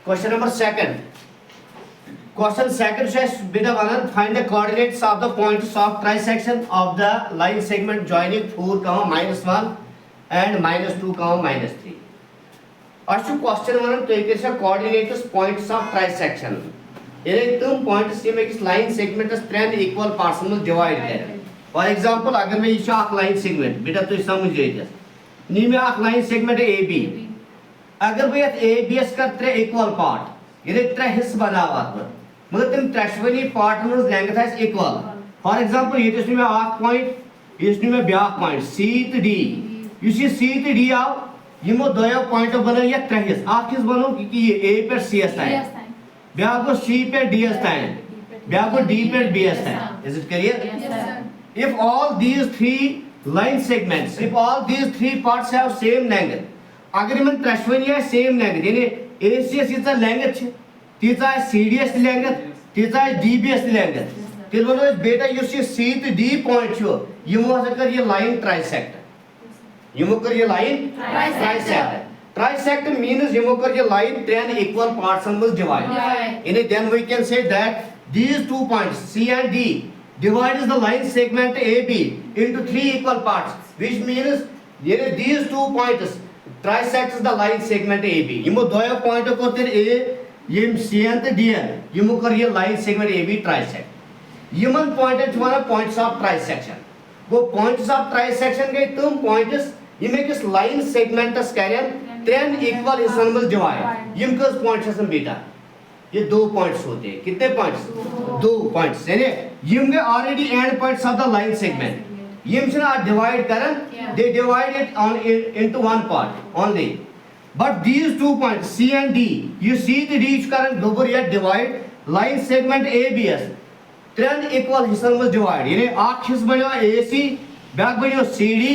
Question number second. Question second says, beta one, find the coordinates of the points of trisection of the line segment joining 4, -1 and -2, -3. Ask question one, take the coordinates points of trisection. ये तुम points ये में किस line segment इस train equal parts में divide करें. For example, अगर मैं इसे एक line segment, बेटा तो समझ जाइए. नी में एक line segment है AB. अगर मैं ये ABS का ट्रे equal part, ये ट्रे हिस्सा बना हुआ है. मगर तुम ट्रेशवनी पार्ट में लेंगे था इक्वल. फॉर एग्जांपल ये तो इसमें आठ पॉइंट इसमें back point C to D. इसी C to D आओ यमो दोयो पॉइंट बनो या त्रेहिस आठ किस बनो कि ये A पर CS है ब्याक को C पर DS है ब्याक को D पर BS है. Is it clear? If all these three line segments, if all these three parts have same length, अगर इमन ट्रेशवनी है same length यानी ACS इतना length है तीसरा है CDS लेंगथ तीसरा है DBS लेंगथ तिल वनो बेटा युस ये C to D पॉइंट छो यमो हसा कर ये लाइन ट्राइसेक्ट यमो कर ये लाइन ट्राइसेक्ट मीन्स यमो कर ये लाइन 10 इक्वल पार्ट्स में डिवाइड इन then we can say that these two points C and D divides the line segment AB into 3 equal parts, which means these 2 points trisects the line segment AB. यमो दोयो point को तेरे A Yama C and D यमो कर ये line segment AB trisect यमन point छुआना points of trisection वो पॉइंट्स ऑफ ट्राइसेक्शन के तुम पॉइंट्स यमे किस लाइन सेगमेंट्स करें 10 इक्वल हिस्सन में डिवाइड यम कस पॉइंट्स हम बेटा ये दो पॉइंट्स होते हैं कितने पॉइंट्स दो पॉइंट्स यानी यम के already end points of the line segment यम छना डिवाइड करन दे divide it on into one part only. But these 2 points C and D, you see the each current double yet divide line segment ABS. 10 equal हिस्सों में divide. यानी आठ हिस्से बनो AC, बैक बनो CD,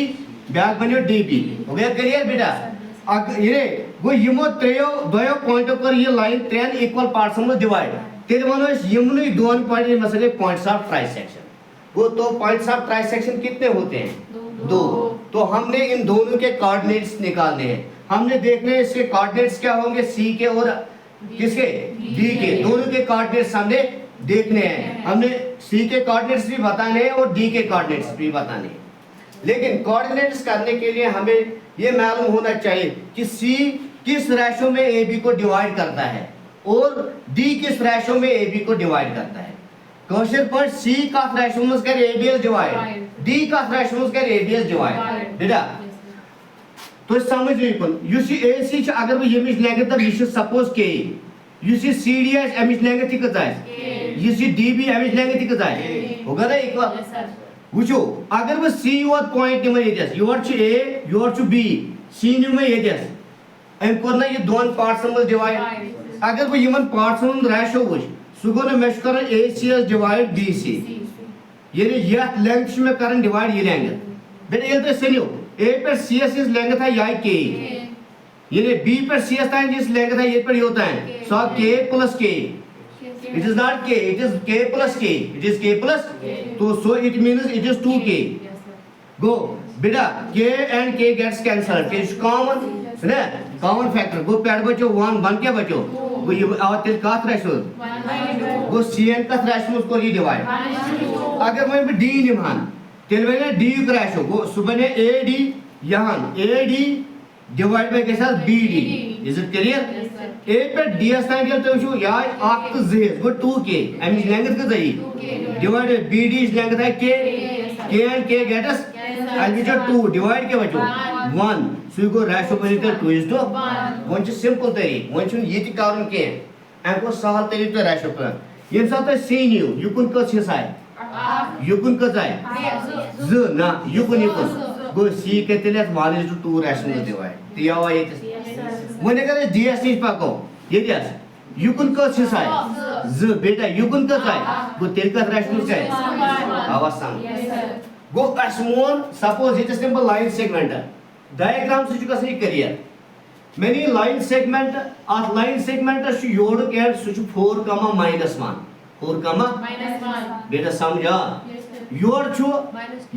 बैक बनो DB. हो गया क्लियर बेटा? ये वो यमो त्रेयो दोयो पॉइंटों पर ये लाइन 10 equal parts में divide. तेरे बनो इस यमनो दोनों पॉइंट ये मसले points of trisection. वो तो points of trisection कितने होते हैं? दो. तो हमने इन दोनों के coordinates निकालने हैं. हमने देखने इसके कोऑर्डिनेट्स क्या होंगे C के और किसके D के दोनों के कोऑर्डिनेट्स हमने देखने हैं. हमने C के कोऑर्डिनेट्स भी बताने हैं और D के कोऑर्डिनेट्स भी बताने हैं. लेकिन कोऑर्डिनेट्स करने के लिए हमें ये मालूम होना चाहिए कि C किस रेशो में AB को डिवाइड करता है और D किस रेशो में AB को डिवाइड करता है. क्वेश्चन पर C का रेशो में कर ABS डिवाइड D का रेशो में कर ABS डिवाइड बेटा तो समझ लीजिए युसी AC छ अगर वो यमिश लेंगे तब युसी सपोज के युसी CDS एमिश लेंगे ठीक है युसी DB एमिश लेंगे ठीक है होगा ना इक्वल वुचो अगर वो C और पॉइंट निम यस योर छ A योर छ B C निम यस एम करना ये दोन पार्ट्स में डिवाइड अगर वो यमन पार्ट्स में रेशो वुच सुगो ने मेश करन ACS डिवाइड BC यानी यह लेंथ में करन डिवाइड ये लेंगे बेटा ये तो सनियो A पर CS इस लेंगे था या K यानी B पर CS था जिस लेंगे था ये पर होता है so K plus K it is not K it is K plus K it is K plus तो so it means it is 2K go बेटा K and K gets cancelled K is common है ना common factor go pad बचो 1 क्या बचो वो ये आवाज़ का थ्रेशोल्ड वो CN का थ्रेशोल्ड उसको ये डिवाइड अगर मैं D निमान तेल में D क्रैश हो वो सुबह ने AD यहाँ AD डिवाइड बाय के साथ BD is it clear A पे DS टाइम क्या तो शो यार आठ तो Z वो 2K एम इज लेंगे तो सही डिवाइड BD इज लेंगे था K and K get us and which are 2 divide के बचो 1 so you go ratio पर इधर 2 is to 1 is simple तरी 1 चुन ये ती कारण के एम को सहल तरी तो ratio पर ये साथ है C new you can cut his side युकुन का जाए ज ना युकुन गो C के तेले 1 is to 2 rational divide दिया हुआ ये मैंने कहा DS नहीं पाको ये DS युकुन का छिसाए ज बेटा युकुन का जाए गो तेल का rational जाए आवाज सांग गो अस्मोन suppose it is simple line segment diagram से जो कैसे करिए many line segment at line segment शु योड़ के सुच 4, -1 4, बेटा समझा योर छो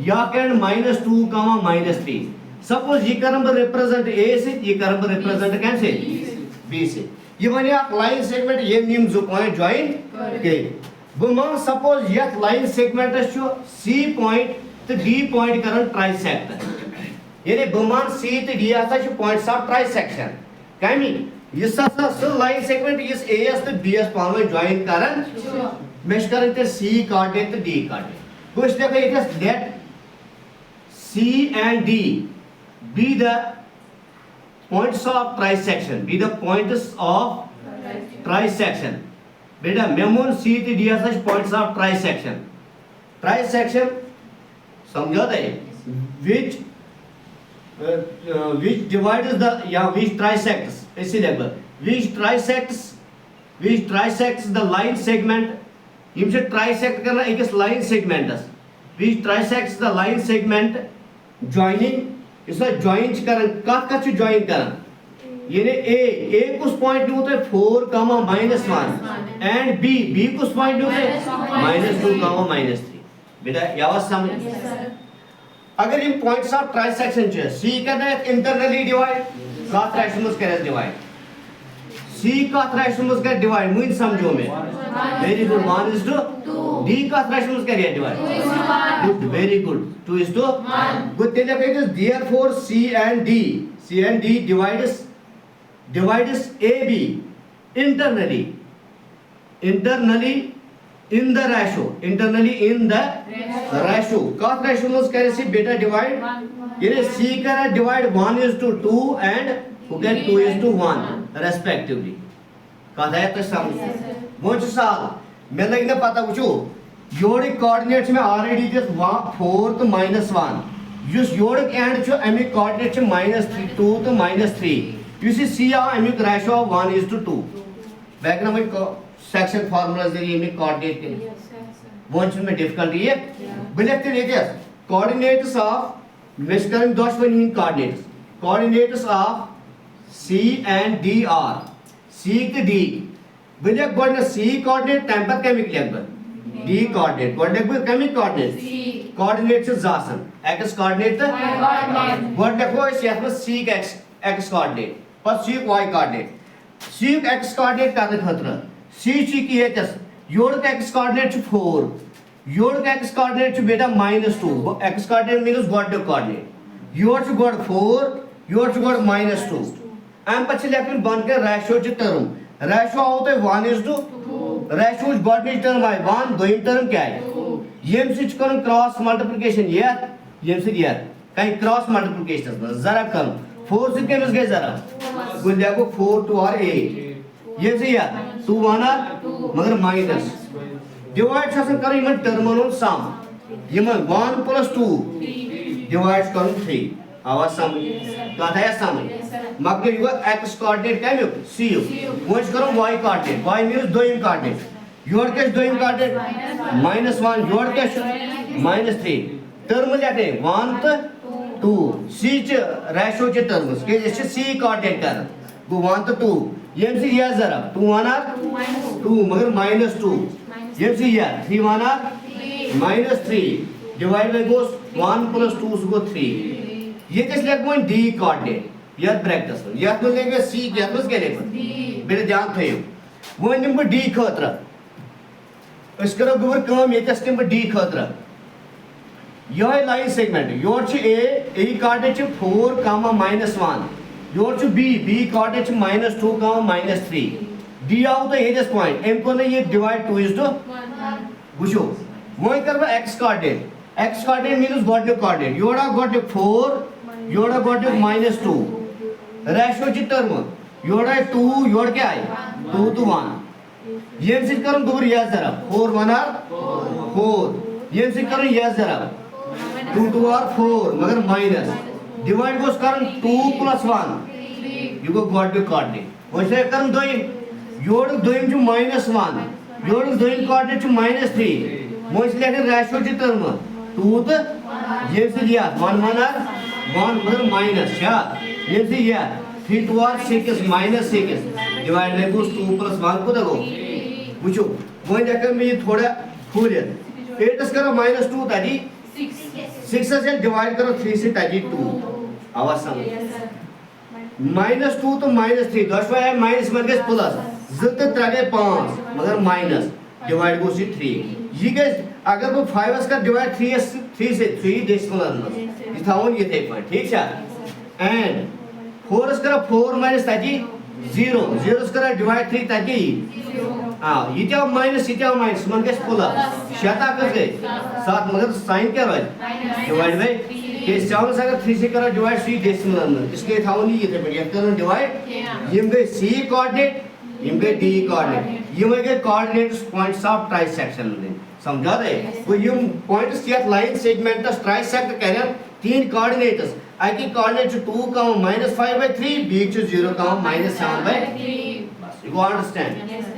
या कैन -2, -3 सपोज ये करम रिप्रेजेंट A से ये करम रिप्रेजेंट कैन से B से ये बने आप लाइन सेगमेंट ये निम जो पॉइंट ज्वाइन के बो मान सपोज यत लाइन सेगमेंट छु सी पॉइंट तो डी पॉइंट करन ट्राइसेक्ट यानी बो मान सी तो डी हसा छु पॉइंट्स ऑफ ट्राइसेक्शन कमी इस हसा स लाइन सेगमेंट इस ए एस तो बी एस पावर ज्वाइन करन मेश करन ते सी कोऑर्डिनेट तो डी कोऑर्डिनेट कुछ देखो it is let C and D be the points of trisection. Be the points of trisection. Beta memon C to D as points of trisection. Trisection समझो दे which divides the which trisects इसी level which trisects the line segment इम से trisect करना एक line segment which trisects the line segment joining इसमें join करन का join करन यानी a कुछ पॉइंट होता है 4, -1 and b कुछ पॉइंट होता है -2, -3 बेटा यावा समझ अगर इन पॉइंट्स ऑफ ट्राइसेक्शन छ c कहता है इंटरनली डिवाइड का ट्राइसेक्शन करे डिवाइड c का ट्राइसेक्शन करे डिवाइड मुझे समझो में वेरी गुड 1:2 d का ट्राइसेक्शन करे divide good very good 2:1 good तेरे पे is therefore c and d divides ab internally in the ratio का ratio करे सी बेटा डिवाइड यानी c करे divide 1:2 and who get 2:1 respectively कहा है तो समझ वो साल मैं लगने पता पूछो योरिक कोऑर्डिनेट्स में ऑलरेडी दिस 4 तो -1 युस योरिक एंड छ एमी कोऑर्डिनेट छ -2 तो -3 you see c amic ratio of 1:2 background में सेक्शन फार्मूलाज जरिए में कोऑर्डिनेट के वंच में डिफिकल्टी है बिलेक्टेड एरियाज कोऑर्डिनेट्स ऑफ वेस्टर्न दोशवन इन coordinates of c and d are c to d बिलेक गोड c कोऑर्डिनेट टेंपर केमिक लेवल d कोऑर्डिनेट गोड केमिक कोऑर्डिनेट कोऑर्डिनेट छ जासन x कोऑर्डिनेट गोड देखो इस में c x कोऑर्डिनेट पर c y coordinate c x coordinate का खतरा c की एच योड़ का x कोऑर्डिनेट 4 योड़ का x कोऑर्डिनेट बेटा -2 x coordinate means got the coordinate योड़ छ गॉट 4 योड़ छ गॉट -2 एम पछे लेकिन बन के रेशियो च टर्म रेशियो होते 1:2 रेशियो गॉट द टर्म है 1 दो टर्म क्या है यम से करन क्रॉस मल्टीप्लिकेशन यम से कहीं क्रॉस मल्टीप्लिकेशन जरा कम 4 से केमस गए जरा गुड देखो 4 2 और 8 ये से 2 1 मगर माइनस डिवाइड छसन कर इमन टर्मन सम इमन 1 + 2 डिवाइड कर 3 आवाज समझ कथा है समझ मगर युग x कोऑर्डिनेट क्या है c वंच करो y कोऑर्डिनेट y मींस दोइम कोऑर्डिनेट योर के दोइम कोऑर्डिनेट -1 योर के -3 टर्म लेते 1 तो 2 c च रेशियो च टर्म्स के जैसे c कोऑर्डिनेट कर गो 1 तो 2 यम से या जरा 2 1 2 मगर -2 यम से या 3 1 -3 डिवाइड बाय गोस 1 + 2 सो 3 ये किस लेग में d कोऑर्डिनेट या ब्रैकेट्स या तो लेगे c या तो के लेगे मेरे ध्यान थयो वो निम d खतरा अस करो गुवर काम ये तस निम d खतरा यह लाइन सेगमेंट योर छ a कोऑर्डिनेट छ 4, -1 योर छ b कोऑर्डिनेट छ -2, -3 d आउ तो एजेस पॉइंट एम को ने ये डिवाइड 2:2 बुझो वही करबा x coordinate means got the coordinate योड़ा गॉट 4 योड़ा गॉट -2 रेशियो च टर्म योड़ा 2 योड़ क्या है 2 to 1 ये से करम दूर या जरा 4 1 4 ये से करम या जरा 2 2 और 4 मगर माइनस डिवाइड गोस करम 2 + 1 you go got the coordinate वैसे करम दोइम योड़ दोइम जो -1 योड़ दोइम कोऑर्डिनेट जो -3 मोइस लेकर रेशियो च टर्म 2 तो ये से लिया 1 1 1 मगर माइनस या ये से या 3 2 और 6 -6 डिवाइड बाय 2 + 1 को देखो बुझो वो लेकर में थोड़ा फुल है 8 करो -2 ताजी 6 से डिवाइड करो 3 से ताजी 2 आवाज समझ -2 तो -3 दोशवा है माइनस मन गए प्लस 2 तो 3 गए 5 मगर माइनस डिवाइड गो 3 ये गए अगर वो 5 का डिवाइड 3 से 3 डेसिमल अंदर ये थावन ये थे पॉइंट ठीक है एंड 4 करा 4 माइनस ताकि 0 0 करा डिवाइड 3 ताकि हां ये क्या माइनस मन गए प्लस 7 गए 7 मगर साइन क्या रहे डिवाइड बाय ये 7 अगर 3 से करा डिवाइड 3 डेसिमल अंदर इसलिए थावन ये थे ये करन डिवाइड ये गए C कोऑर्डिनेट ये गए D कोऑर्डिनेट ये गए कोऑर्डिनेट्स पॉइंट्स ऑफ ट्राइसेक्शन में समझा दे वो ये पॉइंट्स यत लाइन सेगमेंटस ट्राइसेक्ट करें 3 कोऑर्डिनेट्स आई की कोऑर्डिनेट 2 -5/3 b 0 -7/3 बस यू अंडरस्टैंड